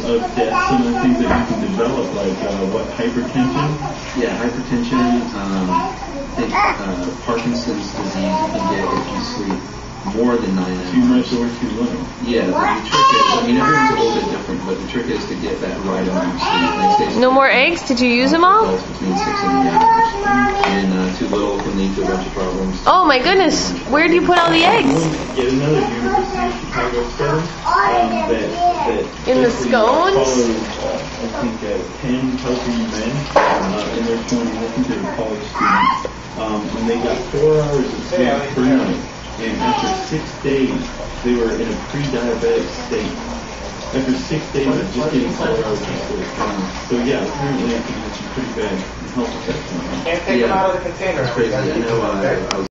of death, some of the things that you can develop, like what, hypertension? Yeah, hypertension, I think Parkinson's disease you can get if you sleep more than 9 hours. Too much or too little? Yeah, but the trick is, I mean, everyone's a little bit different, but the trick is to get that right amount of sleep. Like, no more eggs? Did you use them all? Between 6 and 8 hours. And too little can lead to a bunch of problems. Oh my goodness, where do you put all the eggs? Get another University of Chicago study that in the scones? Followed, I think, 10 healthy men in their 20s. I think they were college students. And they got 4 hours of sleep per night. And after 6 days, they were in a pre-diabetic state. After 6 days of just getting 4 hours of sleep. So yeah, apparently it can have some pretty bad health effects. Can't take them out of the container. That's crazy. I know I was